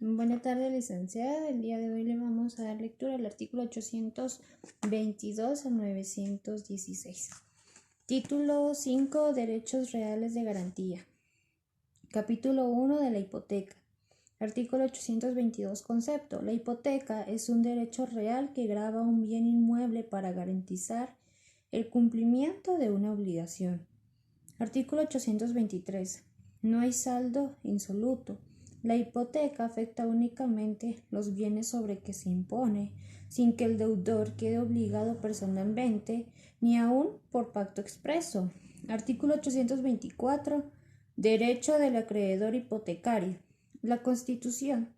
Buenas tardes, licenciada. El día de hoy le vamos a dar lectura al artículo 822 al 916. Título 5. Derechos reales de garantía. Capítulo 1 de la hipoteca. Artículo 822. Concepto. La hipoteca es un derecho real que grava un bien inmueble para garantizar el cumplimiento de una obligación. Artículo 823. No hay saldo insoluto. La hipoteca afecta únicamente los bienes sobre que se impone, sin que el deudor quede obligado personalmente, ni aun por pacto expreso. Artículo 824. Derecho del acreedor hipotecario. La Constitución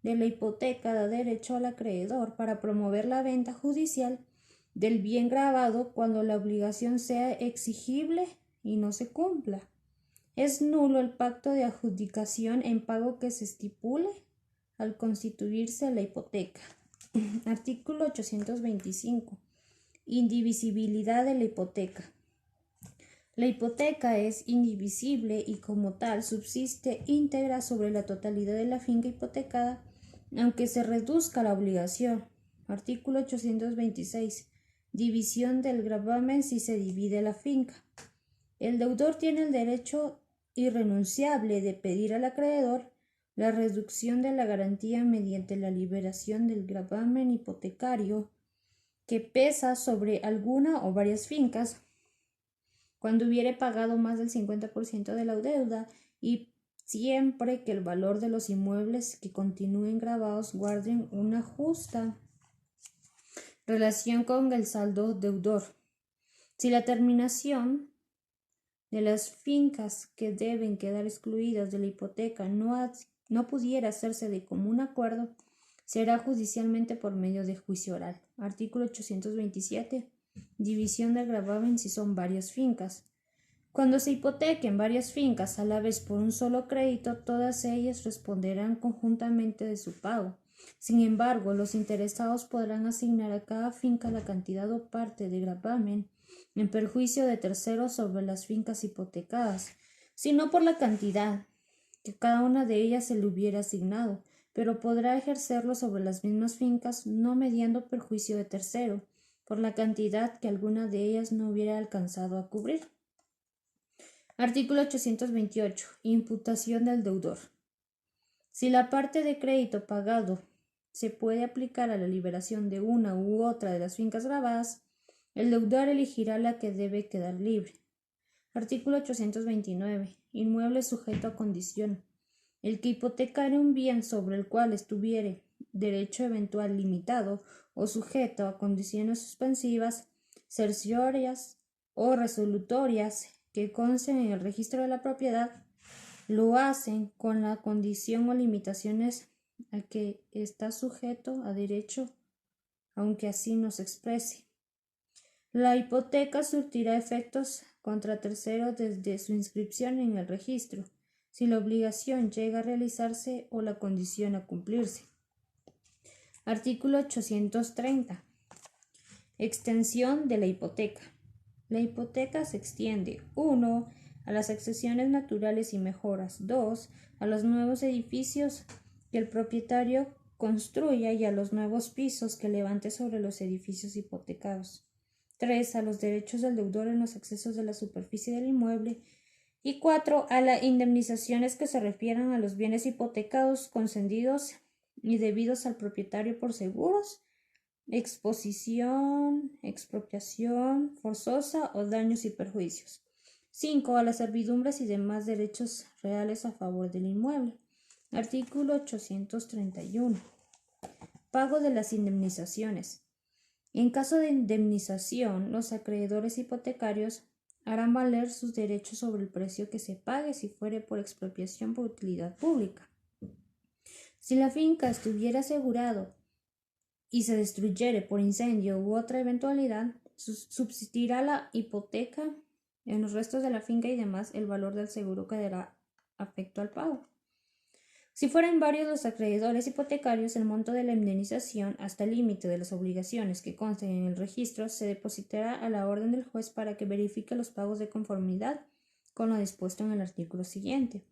de la hipoteca da derecho al acreedor para promover la venta judicial del bien gravado cuando la obligación sea exigible y no se cumpla. Es nulo el pacto de adjudicación en pago que se estipule al constituirse la hipoteca. Artículo 825. Indivisibilidad de la hipoteca. La hipoteca es indivisible y como tal subsiste íntegra sobre la totalidad de la finca hipotecada, aunque se reduzca la obligación. Artículo 826. División del gravamen si se divide la finca. El deudor tiene el derecho irrenunciable de pedir al acreedor la reducción de la garantía mediante la liberación del gravamen hipotecario que pesa sobre alguna o varias fincas cuando hubiere pagado más del 50% de la deuda y siempre que el valor de los inmuebles que continúen gravados guarden una justa relación con el saldo deudor. Si la terminación de las fincas que deben quedar excluidas de la hipoteca no pudiera hacerse de común acuerdo, será judicialmente por medio de juicio oral. Artículo 827. División del gravamen si son varias fincas. Cuando se hipotequen varias fincas a la vez por un solo crédito, todas ellas responderán conjuntamente de su pago. Sin embargo, los interesados podrán asignar a cada finca la cantidad o parte de gravamen en perjuicio de terceros sobre las fincas hipotecadas, sino por la cantidad que cada una de ellas se le hubiera asignado, pero podrá ejercerlo sobre las mismas fincas no mediando perjuicio de tercero, por la cantidad que alguna de ellas no hubiera alcanzado a cubrir. Artículo 828. Imputación del deudor. Si la parte de crédito pagado se puede aplicar a la liberación de una u otra de las fincas gravadas, el deudor elegirá la que debe quedar libre. Artículo 829. Inmueble sujeto a condición. El que hipotecare un bien sobre el cual estuviere derecho eventual limitado o sujeto a condiciones suspensivas, cerciorias o resolutorias que consten en el registro de la propiedad, lo hacen con la condición o limitaciones a que está sujeto a derecho, aunque así no se exprese. La hipoteca surtirá efectos contra terceros desde su inscripción en el registro, si la obligación llega a realizarse o la condición a cumplirse. Artículo 830. Extensión de la hipoteca. La hipoteca se extiende 1. A las accesiones naturales y mejoras, 2. A los nuevos edificios que el propietario construya y a los nuevos pisos que levante sobre los edificios hipotecados, 3. A los derechos del deudor en los accesos de la superficie del inmueble y 4. A las indemnizaciones que se refieran a los bienes hipotecados concedidos y debidos al propietario por seguros, exposición, expropiación forzosa o daños y perjuicios. 5. A las servidumbres y demás derechos reales a favor del inmueble. Artículo 831. Pago de las indemnizaciones. En caso de indemnización, los acreedores hipotecarios harán valer sus derechos sobre el precio que se pague si fuere por expropiación por utilidad pública. Si la finca estuviera asegurado y se destruyere por incendio u otra eventualidad, subsistirá la hipoteca en los restos de la finca y demás el valor del seguro quedará afecto al pago. Si fueran varios los acreedores hipotecarios, el monto de la indemnización hasta el límite de las obligaciones que consten en el registro se depositará a la orden del juez para que verifique los pagos de conformidad con lo dispuesto en el artículo siguiente.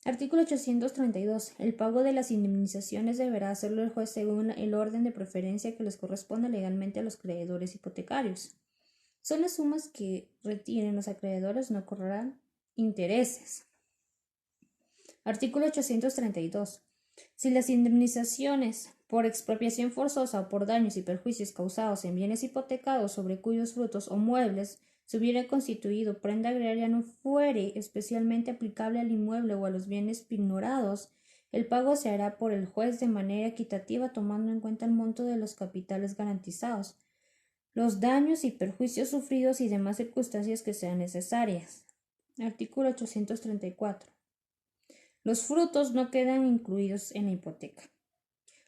Artículo 832. El pago de las indemnizaciones deberá hacerlo el juez según el orden de preferencia que les corresponda legalmente a los acreedores hipotecarios. Son las sumas que retiren los acreedores, no cobrarán intereses. Artículo 832. Si las indemnizaciones por expropiación forzosa o por daños y perjuicios causados en bienes hipotecados sobre cuyos frutos o muebles se hubiera constituido prenda agraria no fuere especialmente aplicable al inmueble o a los bienes pignorados, el pago se hará por el juez de manera equitativa tomando en cuenta el monto de los capitales garantizados, los daños y perjuicios sufridos y demás circunstancias que sean necesarias. Artículo 834. Los frutos no quedan incluidos en la hipoteca.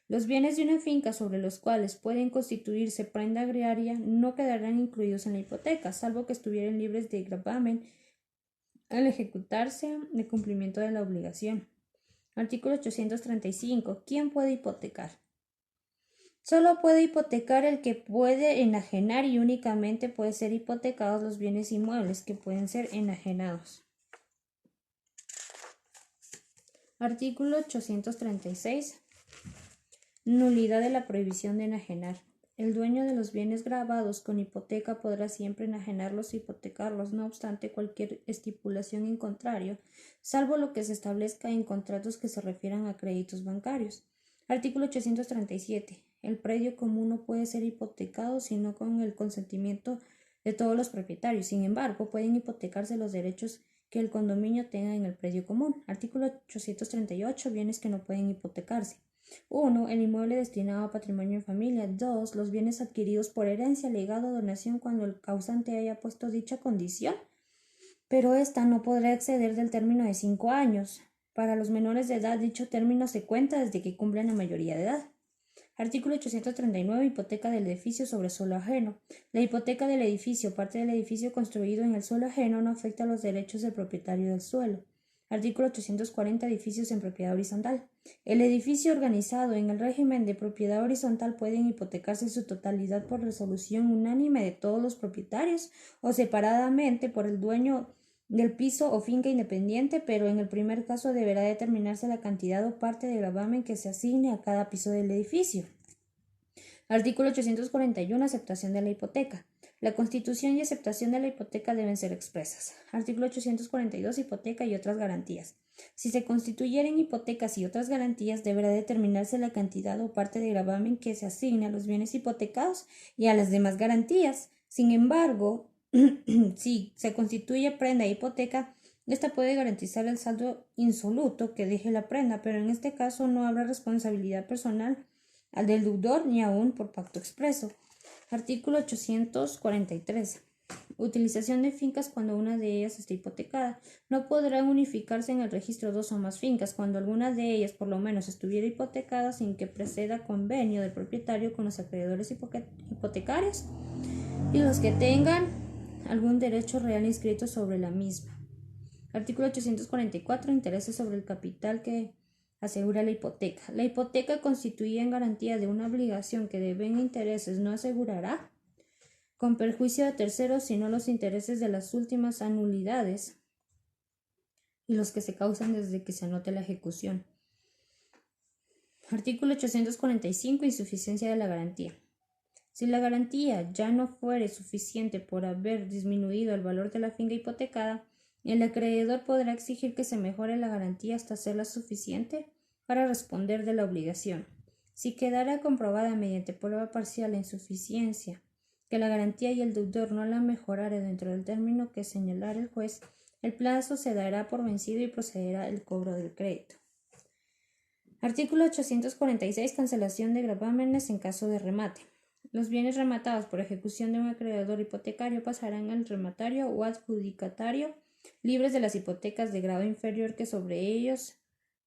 Los bienes de una finca sobre los cuales pueden constituirse prenda agraria no quedarán incluidos en la hipoteca, salvo que estuvieran libres de gravamen al ejecutarse el cumplimiento de la obligación. Artículo 835. ¿Quién puede hipotecar? Solo puede hipotecar el que puede enajenar y únicamente puede ser hipotecados los bienes inmuebles que pueden ser enajenados. Artículo 836. Nulidad de la prohibición de enajenar. El dueño de los bienes gravados con hipoteca podrá siempre enajenarlos e hipotecarlos, no obstante cualquier estipulación en contrario, salvo lo que se establezca en contratos que se refieran a créditos bancarios. Artículo 837. El predio común no puede ser hipotecado sino con el consentimiento de todos los propietarios. Sin embargo, pueden hipotecarse los derechos que el condominio tenga en el predio común. Artículo 838. Bienes que no pueden hipotecarse. 1. El inmueble destinado a patrimonio en familia. 2. Los bienes adquiridos por herencia, legado o donación cuando el causante haya puesto dicha condición, pero ésta no podrá exceder del término de 5 años. Para los menores de edad, dicho término se cuenta desde que cumplen la mayoría de edad. Artículo 839. Hipoteca del edificio sobre suelo ajeno. La hipoteca del edificio, parte del edificio construido en el suelo ajeno, no afecta a los derechos del propietario del suelo. Artículo 840. Edificios en propiedad horizontal. El edificio organizado en el régimen de propiedad horizontal pueden hipotecarse en su totalidad por resolución unánime de todos los propietarios o separadamente por el dueño del piso o finca independiente, pero en el primer caso deberá determinarse la cantidad o parte de gravamen que se asigne a cada piso del edificio. Artículo 841. Aceptación de la hipoteca. La constitución y aceptación de la hipoteca deben ser expresas. Artículo 842. Hipoteca y otras garantías. Si se constituyeren hipotecas y otras garantías, deberá determinarse la cantidad o parte de gravamen que se asigne a los bienes hipotecados y a las demás garantías. Sin embargo, si se constituye prenda e hipoteca, esta puede garantizar el saldo insoluto que deje la prenda, pero en este caso no habrá responsabilidad personal al del deudor ni aún por pacto expreso. Artículo 843. Utilización de fincas cuando una de ellas esté hipotecada. No podrán unificarse en el registro dos o más fincas cuando alguna de ellas por lo menos estuviera hipotecada sin que preceda convenio del propietario con los acreedores hipotecarios y los que tengan algún derecho real inscrito sobre la misma. Artículo 844. Intereses sobre el capital que asegura la hipoteca. La hipoteca constituida en garantía de una obligación que deben intereses no asegurará con perjuicio de terceros sino los intereses de las últimas anulidades y los que se causan desde que se anote la ejecución. Artículo 845. Insuficiencia de la garantía. Si la garantía ya no fuere suficiente por haber disminuido el valor de la finca hipotecada, el acreedor podrá exigir que se mejore la garantía hasta hacerla suficiente para responder de la obligación. Si quedara comprobada mediante prueba parcial la insuficiencia, que la garantía y el deudor no la mejorare dentro del término que señalara el juez, el plazo se dará por vencido y procederá el cobro del crédito. Artículo 846. Cancelación de gravámenes en caso de remate. Los bienes rematados por ejecución de un acreedor hipotecario pasarán al rematario o adjudicatario libres de las hipotecas de grado inferior que sobre ellos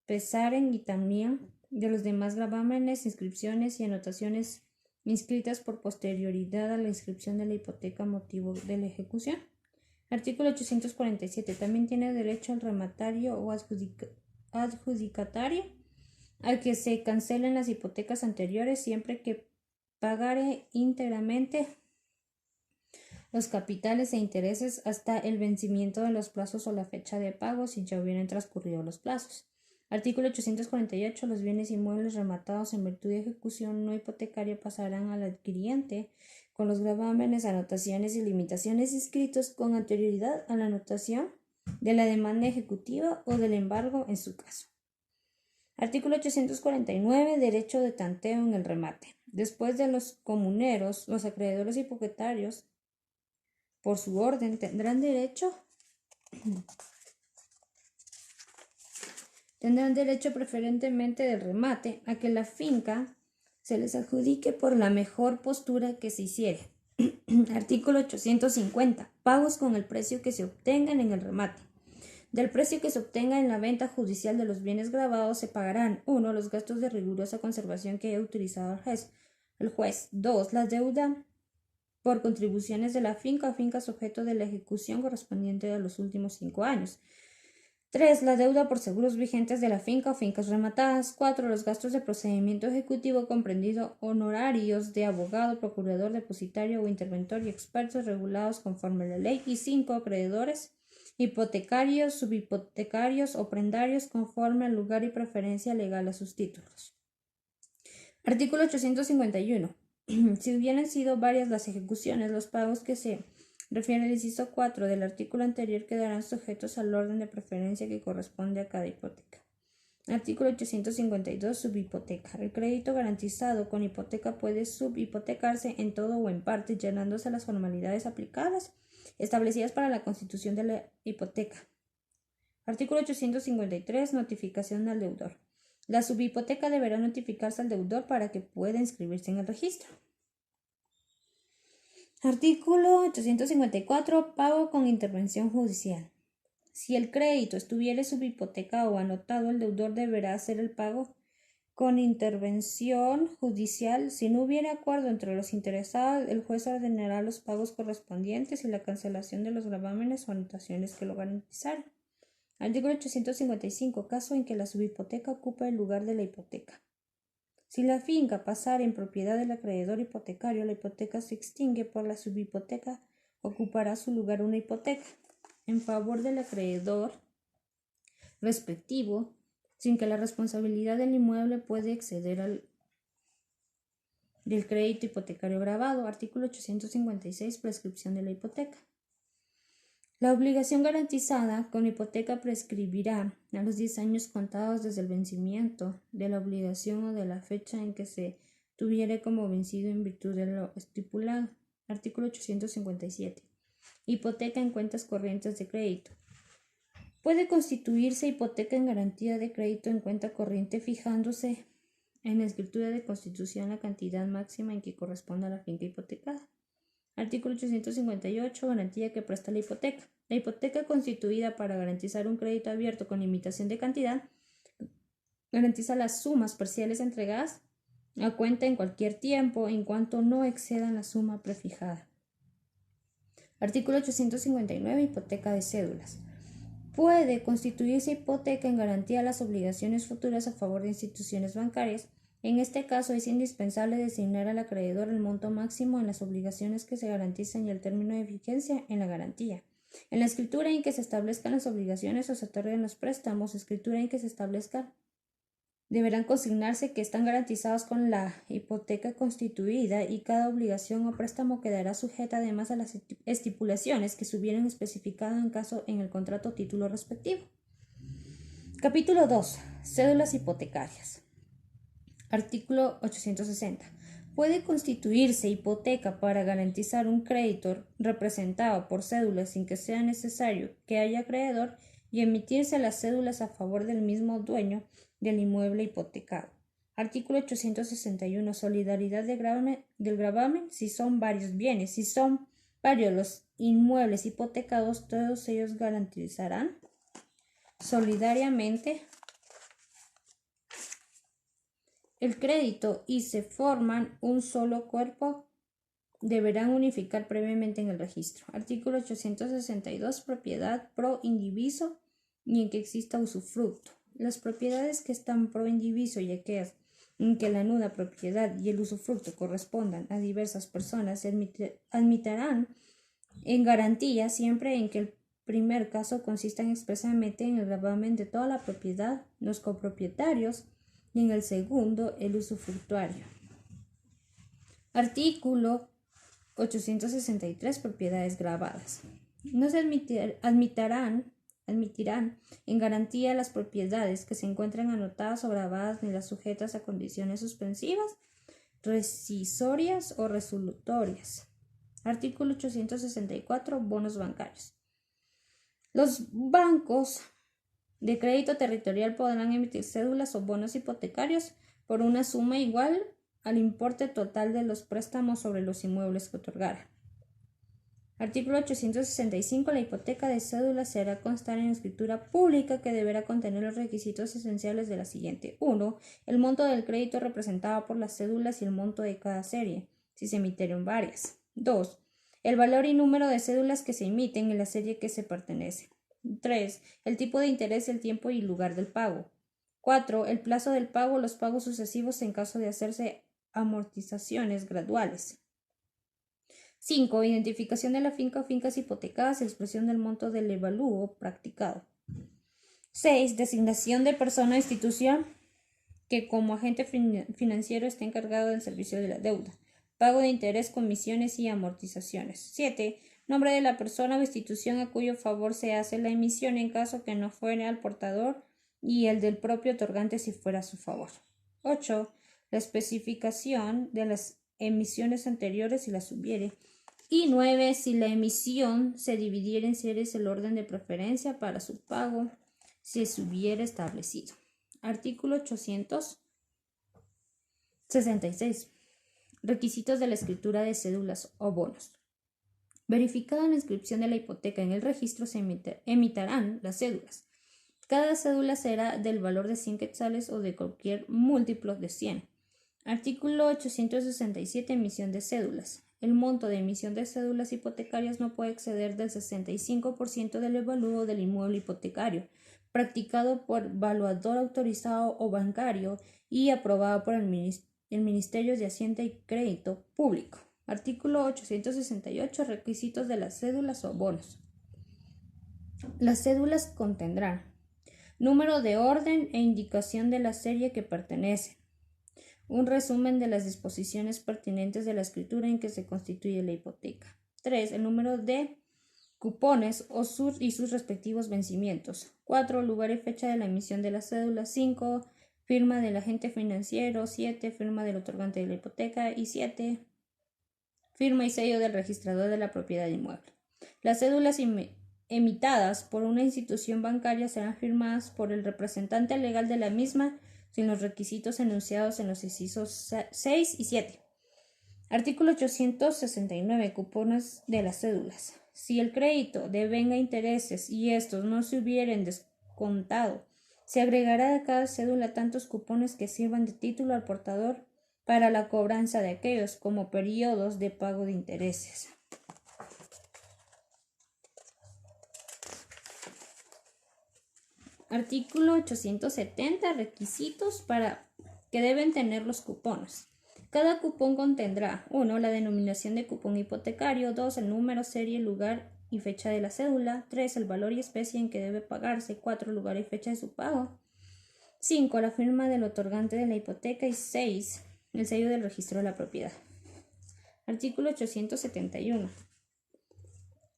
pesaren y también de los demás gravámenes, inscripciones y anotaciones inscritas por posterioridad a la inscripción de la hipoteca motivo de la ejecución. Artículo 847. También tiene derecho al rematario o adjudicatario al que se cancelen las hipotecas anteriores siempre que pagare íntegramente los capitales e intereses hasta el vencimiento de los plazos o la fecha de pago si ya hubieran transcurrido los plazos. Artículo 848. Los bienes inmuebles rematados en virtud de ejecución no hipotecaria pasarán al adquiriente con los gravámenes, anotaciones y limitaciones inscritos con anterioridad a la anotación de la demanda ejecutiva o del embargo en su caso. Artículo 849. Derecho de tanteo en el remate. Después de los comuneros, los acreedores hipotetarios, por su orden, tendrán derecho preferentemente del remate a que la finca se les adjudique por la mejor postura que se hiciere. Artículo 850. Pagos con el precio que se obtengan en el remate. Del precio que se obtenga en la venta judicial de los bienes gravados se pagarán 1. Los gastos de rigurosa conservación que haya utilizado el juez. 2. La deuda por contribuciones de la finca o fincas objeto de la ejecución correspondiente a los últimos 5 años. 3. La deuda por seguros vigentes de la finca o fincas rematadas. 4. Los gastos de procedimiento ejecutivo comprendido honorarios de abogado, procurador, depositario o interventor y expertos regulados conforme a la ley. Y 5. Acreedores, hipotecarios, subhipotecarios o prendarios conforme al lugar y preferencia legal a sus títulos. Artículo 851. Si hubieran sido varias las ejecuciones, los pagos que se refiere al inciso 4 del artículo anterior quedarán sujetos al orden de preferencia que corresponde a cada hipoteca. Artículo 852. Subhipoteca. El crédito garantizado con hipoteca puede subhipotecarse en todo o en parte, llenándose las formalidades aplicables establecidas para la constitución de la hipoteca. Artículo 853. Notificación al deudor. La subhipoteca deberá notificarse al deudor para que pueda inscribirse en el registro. Artículo 854. Pago con intervención judicial. Si el crédito estuviere subhipotecado o anotado, el deudor deberá hacer el pago con intervención judicial. Si no hubiere acuerdo entre los interesados, el juez ordenará los pagos correspondientes y la cancelación de los gravámenes o anotaciones que lo garantizaron. Artículo 855. Caso en que la subhipoteca ocupe el lugar de la hipoteca. Si la finca pasara en propiedad del acreedor hipotecario, la hipoteca se extingue, por la subhipoteca ocupará su lugar una hipoteca en favor del acreedor respectivo, sin que la responsabilidad del inmueble pueda exceder al del crédito hipotecario gravado. Artículo 856. Prescripción de la hipoteca. La obligación garantizada con hipoteca prescribirá a los 10 años contados desde el vencimiento de la obligación o de la fecha en que se tuviere como vencido en virtud de lo estipulado. Artículo 857. Hipoteca en cuentas corrientes de crédito. Puede constituirse hipoteca en garantía de crédito en cuenta corriente fijándose en la escritura de constitución la cantidad máxima en que corresponda a la finca hipotecada. Artículo 858. Garantía que presta la hipoteca. La hipoteca constituida para garantizar un crédito abierto con limitación de cantidad garantiza las sumas parciales entregadas a cuenta en cualquier tiempo en cuanto no excedan la suma prefijada. Artículo 859. Hipoteca de cédulas. Puede constituirse hipoteca en garantía a las obligaciones futuras a favor de instituciones bancarias. En este caso es indispensable designar al acreedor el monto máximo en las obligaciones que se garantizan y el término de vigencia en la garantía. En la escritura en que se establezcan las obligaciones o se otorguen los préstamos, escritura en que se establezcan, deberán consignarse que están garantizados con la hipoteca constituida y cada obligación o préstamo quedará sujeta además a las estipulaciones que se hubieran especificado en el contrato o título respectivo. Capítulo 2. Cédulas hipotecarias. Artículo 860. Puede constituirse hipoteca para garantizar un crédito representado por cédulas sin que sea necesario que haya acreedor y emitirse las cédulas a favor del mismo dueño del inmueble hipotecado. Artículo 861. Solidaridad del gravamen si son varios bienes. Si son varios los inmuebles hipotecados, todos ellos garantizarán solidariamente el crédito y se forman un solo cuerpo, deberán unificar previamente en el registro. Artículo 862. Propiedad pro indiviso y en que exista usufructo. Las propiedades que están pro indiviso y aquellas en que la nuda propiedad y el usufructo correspondan a diversas personas se admitirán En garantía, siempre en que el primer caso consista expresamente en el gravamen de toda la propiedad, los copropietarios, y en el segundo, el usufructuario. Artículo 863. Propiedades gravadas. No se admitirán en garantía las propiedades que se encuentren anotadas o grabadas ni las sujetas a condiciones suspensivas, rescisorias o resolutorias. Artículo 864. Bonos bancarios. Los bancos de crédito territorial podrán emitir cédulas o bonos hipotecarios por una suma igual al importe total de los préstamos sobre los inmuebles que otorgaran. Artículo 865. La hipoteca de cédula se hará constar en escritura pública que deberá contener los requisitos esenciales de la siguiente. 1. El monto del crédito representado por las cédulas y el monto de cada serie, si se emitieron varias. 2. El valor y número de cédulas que se emiten en la serie que se pertenece. 3. El tipo de interés, el tiempo y lugar del pago. 4. El plazo del pago, los pagos sucesivos en caso de hacerse amortizaciones graduales. 5. Identificación de la finca o fincas hipotecadas, expresión del monto del evalúo practicado. 6. Designación de persona o institución que como agente financiero esté encargado del servicio de la deuda, pago de interés, comisiones y amortizaciones. 7. Nombre de la persona o institución a cuyo favor se hace la emisión en caso que no fuera al portador y el del propio otorgante si fuera a su favor. 8. La especificación de las emisiones anteriores si las hubiere. Y 9. Si la emisión se dividiera en series, el orden de preferencia para su pago si se hubiera establecido. Artículo 866. Requisitos de la escritura de cédulas o bonos. Verificada la inscripción de la hipoteca en el registro, se emitirán las cédulas. Cada cédula será del valor de 100 quetzales o de cualquier múltiplo de 100. Artículo 867. Emisión de cédulas. El monto de emisión de cédulas hipotecarias no puede exceder del 65% del evalúo del inmueble hipotecario, practicado por valuador autorizado o bancario y aprobado por el Ministerio de Hacienda y Crédito Público. Artículo 868. Requisitos de las cédulas o bonos. Las cédulas contendrán número de orden e indicación de la serie que pertenece, un resumen de las disposiciones pertinentes de la escritura en que se constituye la hipoteca. 3. El número de cupones y sus respectivos vencimientos. 4. Lugar y fecha de la emisión de la cédula. 5. Firma del agente financiero. 7. Firma del otorgante de la hipoteca. Y 7. Firma y sello del registrador de la propiedad inmueble. Las cédulas emitidas por una institución bancaria serán firmadas por el representante legal de la misma sin los requisitos enunciados en los incisos 6 y 7. Artículo 869. Cupones de las cédulas. Si el crédito devenga intereses y estos no se hubieren descontado, se agregará a cada cédula tantos cupones que sirvan de título al portador para la cobranza de aquellos como periodos de pago de intereses. Artículo 870. Requisitos que deben tener los cupones. Cada cupón contendrá 1. La denominación de cupón hipotecario. 2. El número, serie, lugar y fecha de la cédula. 3. El valor y especie en que debe pagarse. 4. Lugar y fecha de su pago. 5. La firma del otorgante de la hipoteca. Y 6. El sello del registro de la propiedad. Artículo 871.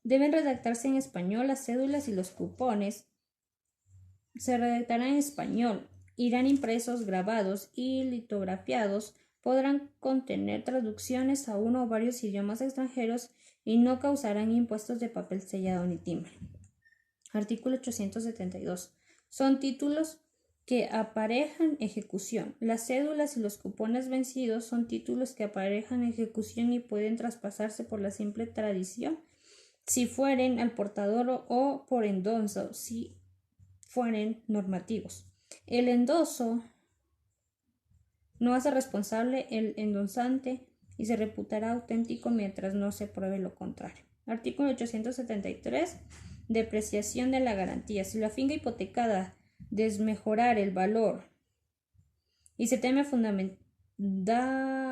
Deben redactarse en español las cédulas y los cupones. Se redactarán en español, irán impresos, grabados y litografiados, podrán contener traducciones a uno o varios idiomas extranjeros y no causarán impuestos de papel sellado ni timbre. Artículo 872. Son títulos que aparejan ejecución. Las cédulas y los cupones vencidos son títulos que aparejan ejecución y pueden traspasarse por la simple tradición si fueren al portador o por endoso si fueren normativos. El endoso no hace responsable el endosante y se reputará auténtico mientras no se pruebe lo contrario. Artículo 873. Depreciación de la garantía. Si la finca hipotecada desmejorar el valor y se teme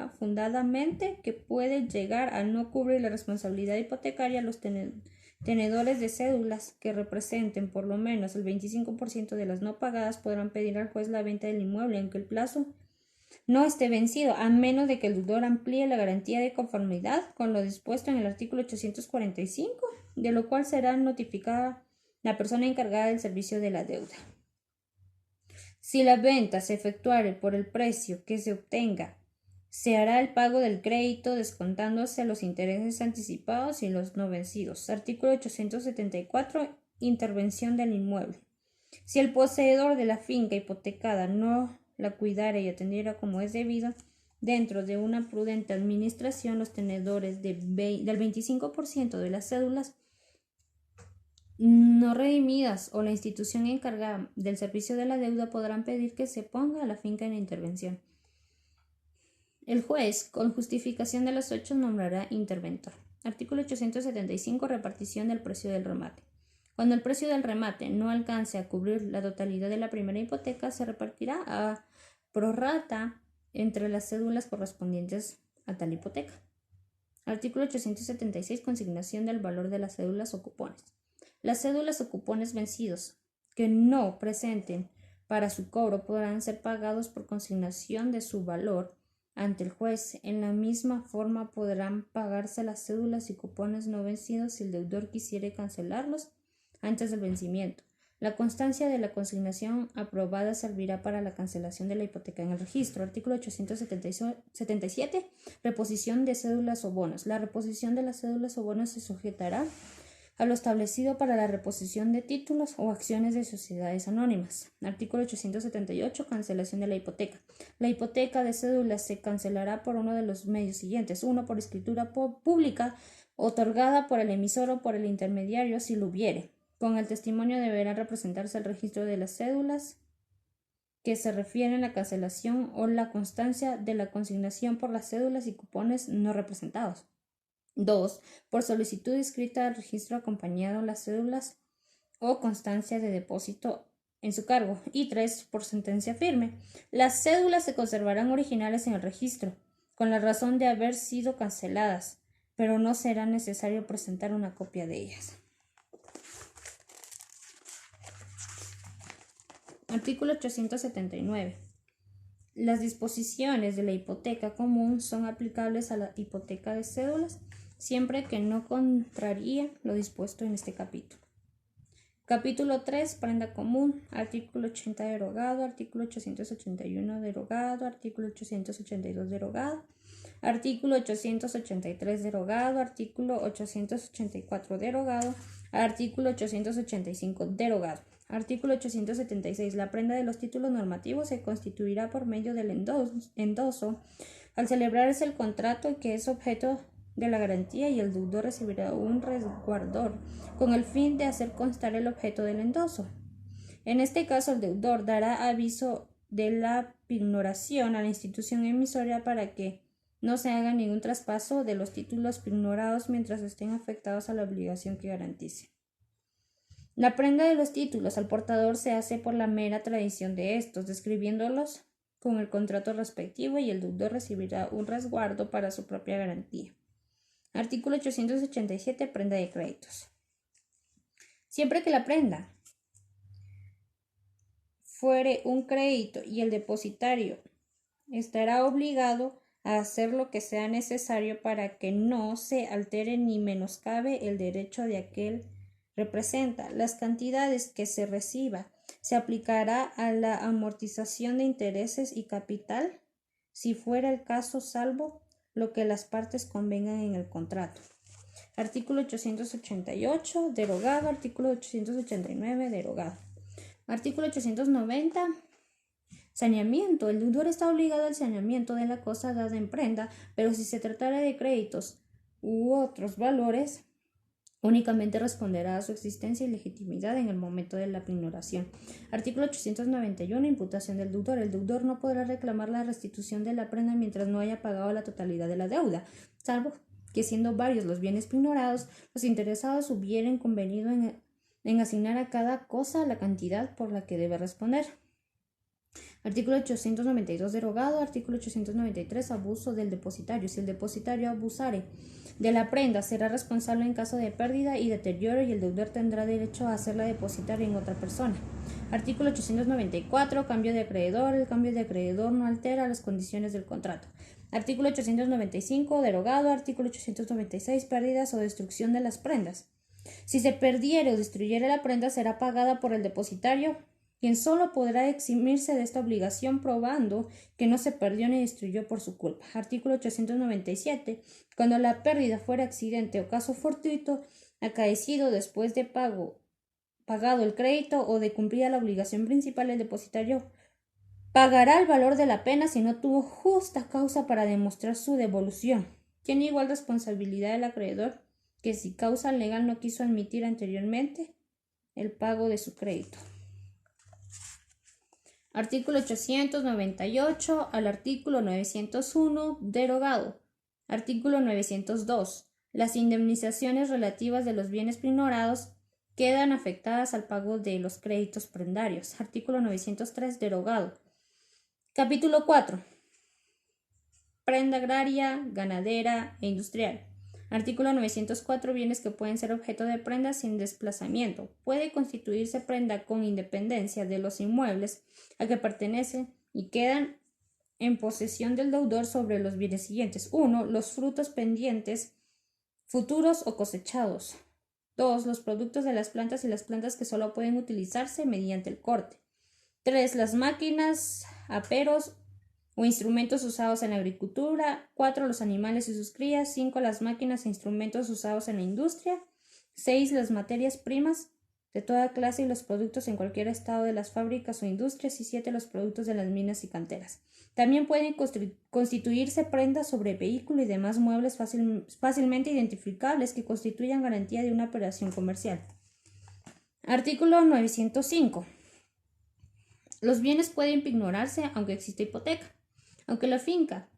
fundadamente que puede llegar a no cubrir la responsabilidad hipotecaria a los tenedores de cédulas que representen por lo menos el 25% de las no pagadas podrán pedir al juez la venta del inmueble aunque el plazo no esté vencido, a menos de que el deudor amplíe la garantía de conformidad con lo dispuesto en el artículo 845, de lo cual será notificada la persona encargada del servicio de la deuda. Si la venta se efectuare por el precio que se obtenga, se hará el pago del crédito descontándose los intereses anticipados y los no vencidos. Artículo 874. Intervención del inmueble. Si el poseedor de la finca hipotecada no la cuidara y atendiera como es debido, dentro de una prudente administración, los tenedores del 25% de las cédulas no redimidas o la institución encargada del servicio de la deuda podrán pedir que se ponga a la finca en intervención. El juez, con justificación de los hechos, nombrará interventor. Artículo 875. Repartición del precio del remate. Cuando el precio del remate no alcance a cubrir la totalidad de la primera hipoteca, se repartirá a prorrata entre las cédulas correspondientes a tal hipoteca. Artículo 876. Consignación del valor de las cédulas o cupones. Las cédulas o cupones vencidos que no presenten para su cobro podrán ser pagados por consignación de su valor ante el juez. En la misma forma podrán pagarse las cédulas y cupones no vencidos si el deudor quisiere cancelarlos antes del vencimiento. La constancia de la consignación aprobada servirá para la cancelación de la hipoteca en el registro. Artículo 877. Reposición de cédulas o bonos. La reposición de las cédulas o bonos se sujetará a lo establecido para la reposición de títulos o acciones de sociedades anónimas. Artículo 878. Cancelación de la hipoteca. La hipoteca de cédulas se cancelará por uno de los medios siguientes. 1. Por escritura pública otorgada por el emisor o por el intermediario si lo hubiere. Con el testimonio deberá representarse el registro de las cédulas que se refieren a la cancelación o la constancia de la consignación por las cédulas y cupones no representados. 2. Por solicitud escrita al registro acompañado las cédulas o constancia de depósito en su cargo. Y 3. Por sentencia firme. Las cédulas se conservarán originales en el registro, con la razón de haber sido canceladas, pero no será necesario presentar una copia de ellas. Artículo 879. Las disposiciones de la hipoteca común son aplicables a la hipoteca de cédulas siempre que no contraríe lo dispuesto en este capítulo. Capítulo 3. Prenda común. Artículo 80 derogado. Artículo 881 derogado. Artículo 882 derogado. Artículo 883 derogado. Artículo 884 derogado. Artículo 885 derogado. Artículo 876. La prenda de los títulos normativos se constituirá por medio del endoso al celebrarse el contrato que es objeto de la garantía y el deudor recibirá un resguardor con el fin de hacer constar el objeto del endoso. En este caso, el deudor dará aviso de la pignoración a la institución emisoria para que no se haga ningún traspaso de los títulos pignorados mientras estén afectados a la obligación que garantice. La prenda de los títulos al portador se hace por la mera tradición de estos, describiéndolos con el contrato respectivo y el deudor recibirá un resguardo para su propia garantía. Artículo 887. Prenda de créditos. Siempre que la prenda fuere un crédito y el depositario estará obligado a hacer lo que sea necesario para que no se altere ni menoscabe el derecho de aquel representa. Las cantidades que se reciba se aplicará a la amortización de intereses y capital si fuera el caso, salvo lo que las partes convengan en el contrato. Artículo 888 derogado. Artículo 889 derogado. Artículo 890. Saneamiento. El deudor está obligado al saneamiento de la cosa dada en prenda, pero si se tratara de créditos u otros valores, únicamente responderá a su existencia y legitimidad en el momento de la pignoración. Artículo 891. Imputación del deudor. El deudor no podrá reclamar la restitución de la prenda mientras no haya pagado la totalidad de la deuda, salvo que siendo varios los bienes pignorados, los interesados hubieren convenido en asignar a cada cosa la cantidad por la que debe responder. Artículo 892 derogado. Artículo 893 abuso del depositario. Si el depositario abusare de la prenda, será responsable en caso de pérdida y deterioro y el deudor tendrá derecho a hacerla depositar en otra persona. Artículo 894 cambio de acreedor. El cambio de acreedor no altera las condiciones del contrato. Artículo 895 derogado. Artículo 896 pérdidas o destrucción de las prendas. Si se perdiere o destruyere la prenda, será pagada por el depositario, quien solo podrá eximirse de esta obligación probando que no se perdió ni destruyó por su culpa. Artículo 897. Cuando la pérdida fuera accidente o caso fortuito acaecido después de pagado el crédito o de cumplida la obligación principal, el depositario pagará el valor de la pena si no tuvo justa causa para demostrar su devolución. Tiene igual responsabilidad el acreedor que si causa legal no quiso admitir anteriormente el pago de su crédito. Artículo 898 al artículo 901 derogado. Artículo 902. Las indemnizaciones relativas de los bienes pignorados quedan afectadas al pago de los créditos prendarios. Artículo 903 derogado. Capítulo 4. Prenda agraria, ganadera e industrial. Artículo 904. Bienes que pueden ser objeto de prenda sin desplazamiento. Puede constituirse prenda con independencia de los inmuebles a que pertenecen y quedan en posesión del deudor sobre los bienes siguientes. 1. Los frutos pendientes, futuros o cosechados. 2. Los productos de las plantas y las plantas que solo pueden utilizarse mediante el corte. 3. Las máquinas, aperos o instrumentos usados en la agricultura. 4. Los animales y sus crías. 5. Las máquinas e instrumentos usados en la industria. 6. Las materias primas de toda clase y los productos en cualquier estado de las fábricas o industrias. Y 7. Los productos de las minas y canteras. También pueden constituirse prendas sobre vehículo y demás muebles fácilmente identificables que constituyan garantía de una operación comercial. Artículo 905. Los bienes pueden pignorarse aunque exista hipoteca. Aunque la finca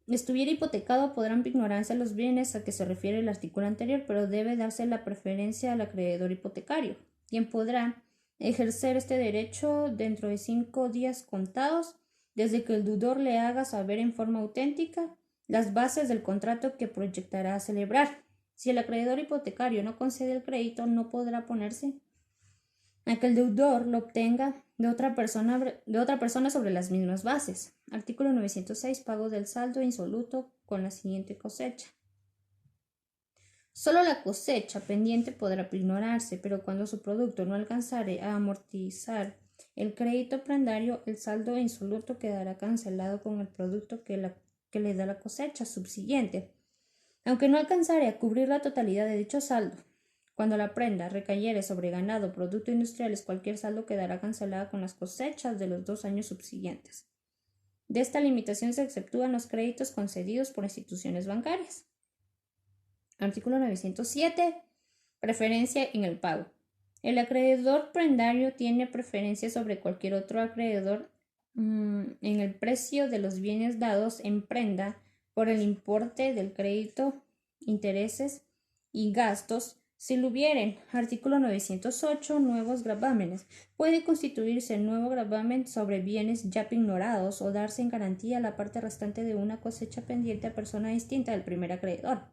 estuviera hipotecado, podrán pignorarse los bienes a que se refiere el artículo anterior, pero debe darse la preferencia al acreedor hipotecario, quien podrá ejercer este derecho dentro de 5 días contados desde que el deudor le haga saber en forma auténtica las bases del contrato que proyectará celebrar. Si el acreedor hipotecario no concede el crédito, no podrá ponerse a que el deudor lo obtenga de otra persona sobre las mismas bases. Artículo 906. Pago del saldo insoluto con la siguiente cosecha. Solo la cosecha pendiente podrá pignorarse, pero cuando su producto no alcanzare a amortizar el crédito prendario, el saldo insoluto quedará cancelado con el producto que le da la cosecha subsiguiente, aunque no alcanzare a cubrir la totalidad de dicho saldo. Cuando la prenda recayere sobre ganado o productos industriales, cualquier saldo quedará cancelada con las cosechas de los 2 años subsiguientes. De esta limitación se exceptúan los créditos concedidos por instituciones bancarias. Artículo 907. Preferencia en el pago. El acreedor prendario tiene preferencia sobre cualquier otro acreedor en el precio de los bienes dados en prenda por el importe del crédito, intereses y gastos, si lo hubieren. Artículo 908. Nuevos gravámenes. Puede constituirse nuevo gravamen sobre bienes ya pignorados o darse en garantía la parte restante de una cosecha pendiente a persona distinta del primer acreedor,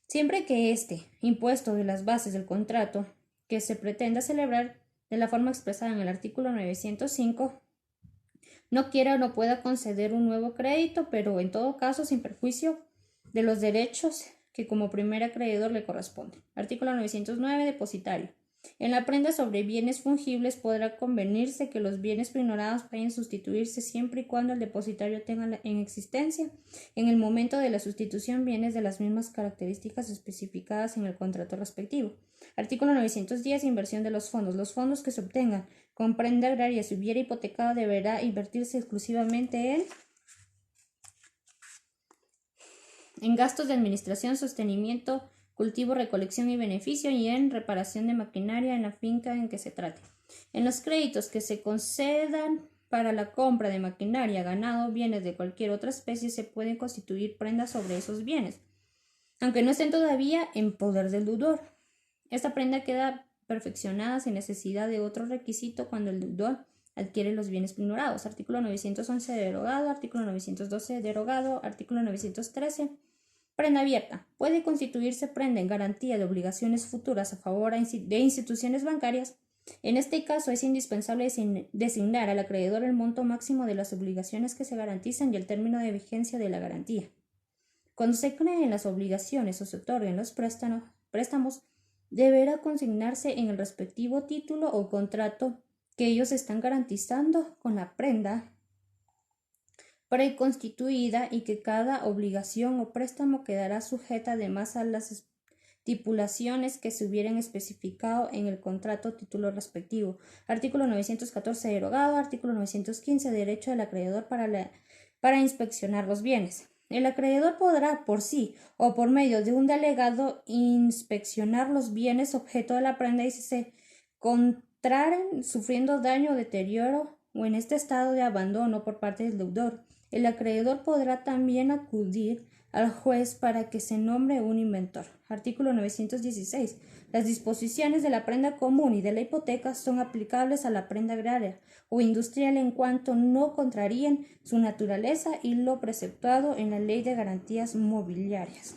siempre que este impuesto de las bases del contrato que se pretenda celebrar de la forma expresada en el artículo 905 no quiera o no pueda conceder un nuevo crédito, pero en todo caso sin perjuicio de los derechos que como primer acreedor le corresponde. Artículo 909. Depositario. En la prenda sobre bienes fungibles podrá convenirse que los bienes pignorados pueden sustituirse siempre y cuando el depositario tenga en existencia en el momento de la sustitución bienes de las mismas características especificadas en el contrato respectivo. Artículo 910. Inversión de los fondos. Los fondos que se obtengan con prenda agraria, si hubiera hipotecado, deberá invertirse exclusivamente en gastos de administración, sostenimiento, cultivo, recolección y beneficio, y en reparación de maquinaria en la finca en que se trate. En los créditos que se concedan para la compra de maquinaria, ganado, bienes de cualquier otra especie, se pueden constituir prendas sobre esos bienes, aunque no estén todavía en poder del deudor. Esta prenda queda perfeccionada sin necesidad de otro requisito cuando el deudor adquiere los bienes ignorados. Artículo 911 derogado, artículo 912 derogado, artículo 913. Prenda abierta. Puede constituirse prenda en garantía de obligaciones futuras a favor de instituciones bancarias. En este caso es indispensable designar al acreedor el monto máximo de las obligaciones que se garantizan y el término de vigencia de la garantía. Cuando se creen las obligaciones o se otorguen los préstamos, deberá consignarse en el respectivo título o contrato que ellos están garantizando con la prenda preconstituida y que cada obligación o préstamo quedará sujeta además a las estipulaciones que se hubieran especificado en el contrato o título respectivo. Artículo 914 derogado. Artículo 915 derecho del acreedor para inspeccionar los bienes. El acreedor podrá por sí o por medio de un delegado inspeccionar los bienes objeto de la prenda y si se encontraren sufriendo daño o deterioro o en este estado de abandono por parte del deudor. El acreedor podrá también acudir al juez para que se nombre un inventor. Artículo 916. Las disposiciones de la prenda común y de la hipoteca son aplicables a la prenda agraria o industrial en cuanto no contraríen su naturaleza y lo preceptuado en la Ley de Garantías Mobiliarias.